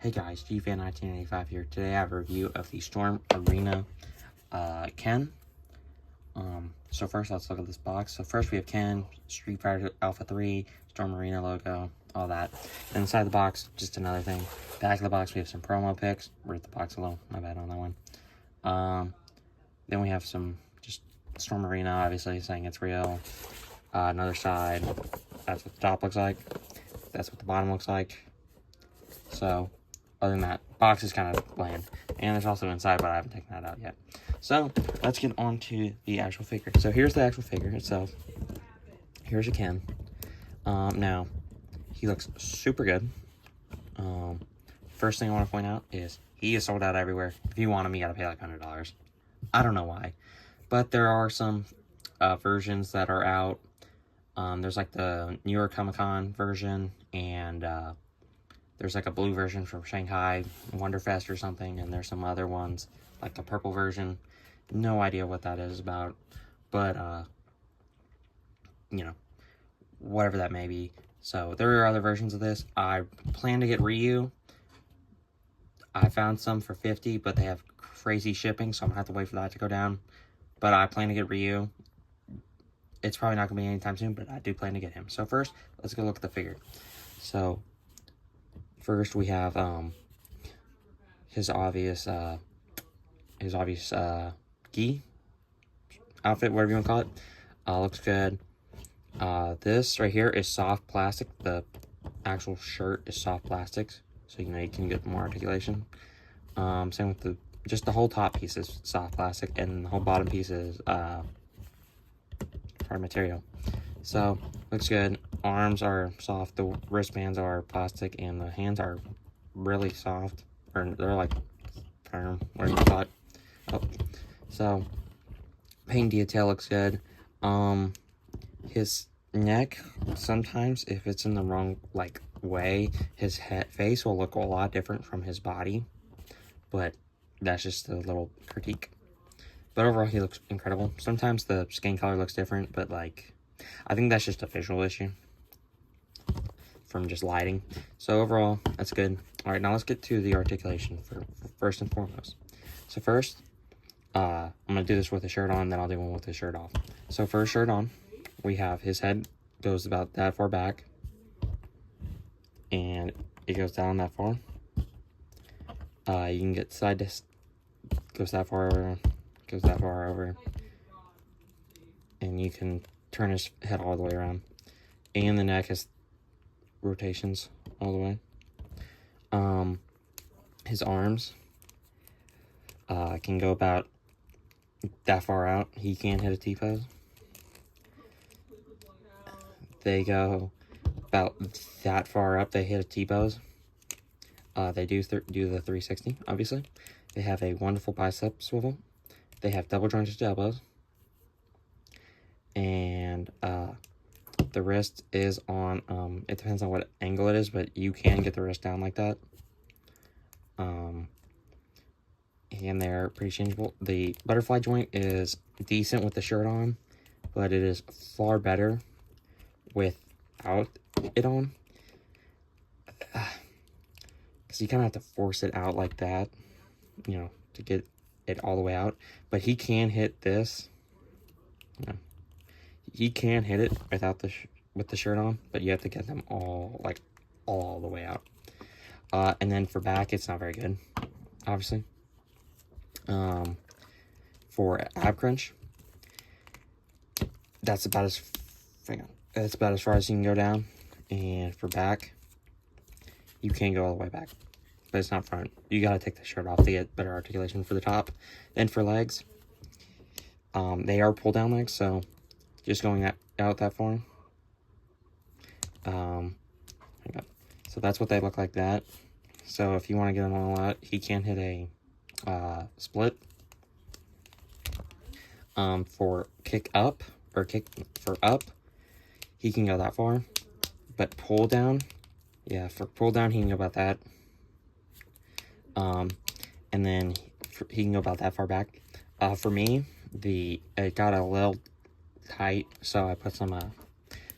Hey guys, GFan1985 here. Today I have a review of the Storm Arena Ken. So first let's look at this box. So first we have Ken, Street Fighter Alpha 3, Storm Arena logo, all that. Then inside the box, just another thing. Back of the box we have some promo pics. Read the box alone, my bad on that one. Then we have some just Storm Arena, obviously saying it's real. Another side, that's what the top looks like. That's what the bottom looks like. So, other than that, box is kind of bland. And there's also inside, but I haven't taken that out yet. So, let's get on to the actual figure. So, here's the actual figure itself. Here's a Ken. Now, he looks super good. First thing I want to point out is he is sold out everywhere. If you want him, you gotta pay like $100. I don't know why. But there are some versions that are out. There's like the New York Comic-Con version, and there's like a blue version from Shanghai Wonderfest or something, and there's some other ones, like a purple version. No idea what that is about, but, you know, whatever that may be. So, there are other versions of this. I plan to get Ryu. I found some for $50, but they have crazy shipping, so I'm going to have to wait for that to go down. But I plan to get Ryu. It's probably not going to be anytime soon, but I do plan to get him. So first, let's go look at the figure. So, first we have his obvious gi outfit, whatever you want to call it. Looks good. This right here is soft plastic. The actual shirt is soft plastics, so you can get more articulation. Same with just the whole top piece is soft plastic, and the whole bottom piece is hard material. So looks good. Arms are soft, the wristbands are plastic, and the hands are really soft, or they're like firm, whatever you call it. Oh, so paint detail looks good. His neck, sometimes if it's in the wrong way, his face will look a lot different from his body, but that's just a little critique. But overall, he looks incredible. Sometimes the skin color looks different, but I think that's just a visual issue from just lighting. So overall, that's good. All right, now let's get to the articulation for first and foremost. So first, I'm gonna do this with the shirt on, then I'll do one with the shirt off. So first, shirt on, we have his head goes about that far back, and it goes down that far. You can get side to goes that far over, and you can turn his head all the way around, and the neck has rotations all the way. His arms can go about that far out. He can hit a T-pose. They go about that far up. They hit a T-pose. They do the 360, obviously. They have a wonderful bicep swivel. They have double jointed elbows. And the wrist is on, it depends on what angle it is, but you can get the wrist down like that. And they're pretty changeable. The butterfly joint is decent with the shirt on, but it is far better without it on. Because you kind of have to force it out like that, to get it all the way out. But he can hit this. He can hit it without with the shirt on, but you have to get them all the way out. And then for back, it's not very good, obviously. For ab crunch, that's about as far as you can go down. And for back, you can go all the way back, but it's not front. You gotta take the shirt off to get better articulation for the top. Then for legs, they are pull down legs, so just going out that far. So that's what they look like that. So if you want to get them all out, he can hit a split. For kick up, or kick for up, he can go that far. But pull down, yeah, for pull down, he can go about that. And then he can go about that far back. For me, it got a little tight, so I put some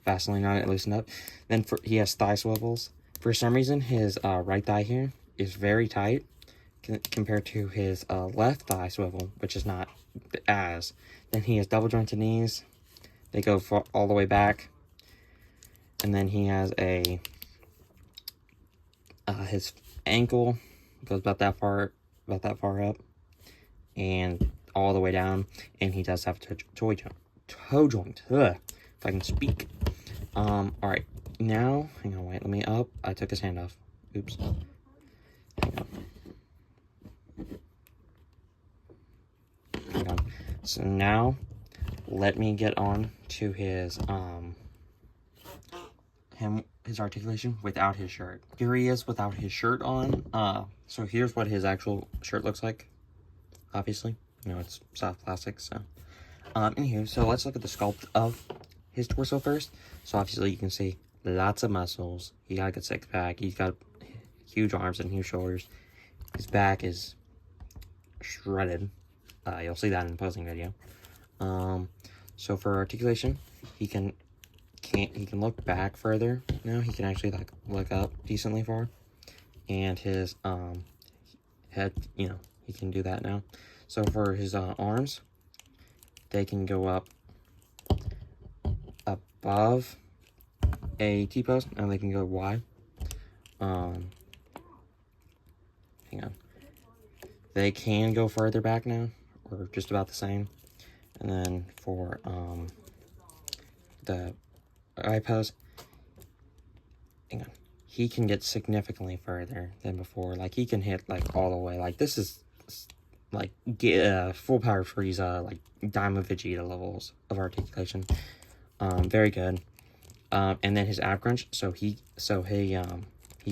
Vaseline on it, loosened up. Then he has thigh swivels. For some reason, his right thigh here is very tight compared to his left thigh swivel, which is not as. Then he has double jointed knees. They go all the way back. And then he has his ankle goes about that far up, and all the way down. And he does have a toe joint. Ugh, if I can speak. All right. Now, hang on, wait. Let me up. I took his hand off. Oops. Hang on. So now, let me get on to his his articulation without his shirt. Here he is without his shirt on. So here's what his actual shirt looks like. Obviously, you know, it's soft plastic. So, anywho, so let's look at the sculpt of his torso first. So obviously you can see lots of muscles. He got a good six pack. He's got huge arms and huge shoulders. His back is shredded. You'll see that in the posing video. So for articulation, he can look back further now. He can actually like look up decently far, and his head, you know, he can do that now. So for his arms, they can go up above a T-post, and they can go wide. Hang on. They can go further back now, or just about the same. And then for the eye pose, hang on, he can get significantly further than before. Like, he can hit like all the way. Like, this is like full power Frieza, like Diamond Vegeta levels of articulation. Very good. And then his ab crunch. So he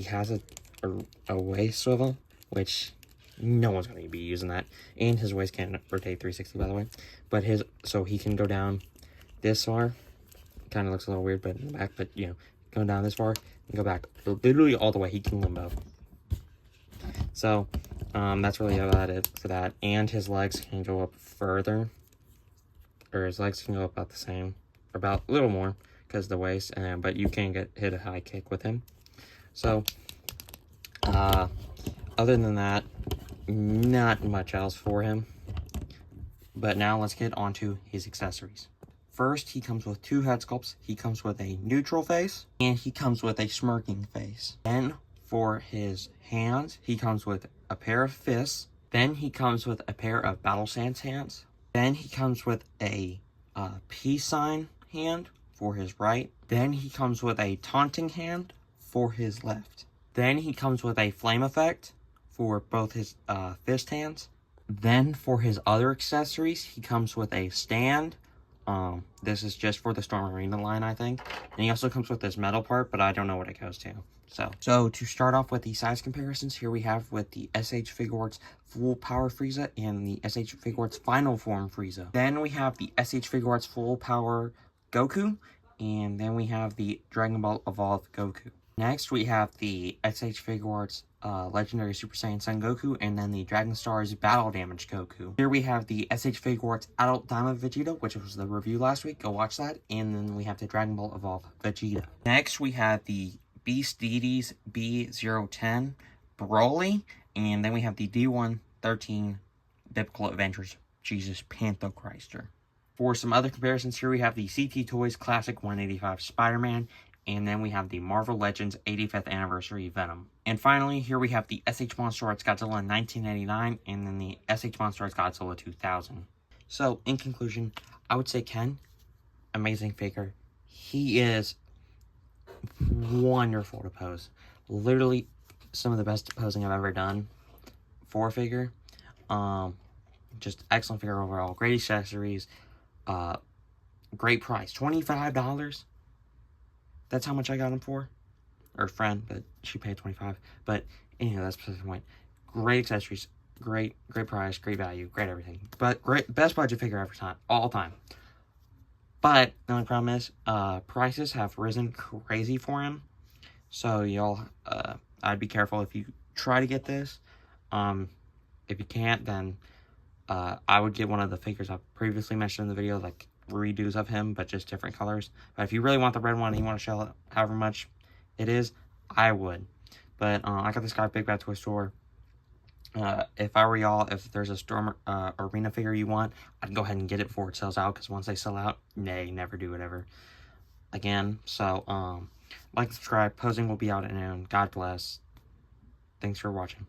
has a waist swivel, which no one's going to be using that. And his waist can rotate 360, by the way. But so he can go down this far. Kind of looks a little weird, but in the back. But, you know, going down this far and go back literally all the way. He can limbo. So, that's really about it for that. And his legs can go up further. Or his legs can go up about the same. Or about a little more, because the waist. But you can hit a high kick with him. So, other than that, not much else for him. But now let's get on to his accessories. First, he comes with two head sculpts. He comes with a neutral face, and he comes with a smirking face. Then, for his hands, he comes with a pair of fists. Then he comes with a pair of battle stance hands. Then he comes with a peace sign hand for his right. Then he comes with a taunting hand for his left. Then he comes with a flame effect for both his fist hands. Then for his other accessories, he comes with a stand. This is just for the Storm Arena line, I think. And he also comes with this metal part, but I don't know what it goes to. So to start off with the size comparisons, here we have with the SH Figuarts Full Power Frieza and the SH Figuarts Final Form Frieza. Then we have the SH Figuarts Full Power Goku, and then we have the Dragon Ball Evolved Goku. Next, we have the SH Figuarts Legendary Super Saiyan Son Goku, and then the Dragon Stars Battle Damage Goku. Here we have the SH Figuarts Adult Diamond Vegeta, which was the review last week. Go watch that. And then we have the Dragon Ball Evolved Vegeta. Next, we have the Beast Deities B010 Broly, and then we have the D113 Biblical Adventures Jesus Panthochrystor. For some other comparisons, here we have the CT Toys Classic 185 Spider-Man, and then we have the Marvel Legends 85th Anniversary Venom. And finally, here we have the SH Monster Arts Godzilla 1989, and then the SH Monster Arts Godzilla 2000. So, in conclusion, I would say Ken, amazing figure. He is wonderful to pose. Literally, some of the best posing I've ever done for a figure. Just excellent figure overall. Great accessories. Great price. $25. That's how much I got him for. Or friend, but she paid $25. But anyway, that's beside the point. Great accessories, great price, great value, great everything. But best budget figure every time, all time. But the only problem is, prices have risen crazy for him. So y'all, I'd be careful if you try to get this. If you can't, then I would get one of the figures I previously mentioned in the video, like redos of him, but just different colors. But if you really want the red one and you want to shell it however much it is, I would. But I got this guy Big Bad Toy Store. If I were y'all, if there's a Storm Arena figure you want, I'd go ahead and get it before it sells out, because once they sell out, nay, never do whatever again. So, like, subscribe. Posing will be out at noon. God bless. Thanks for watching.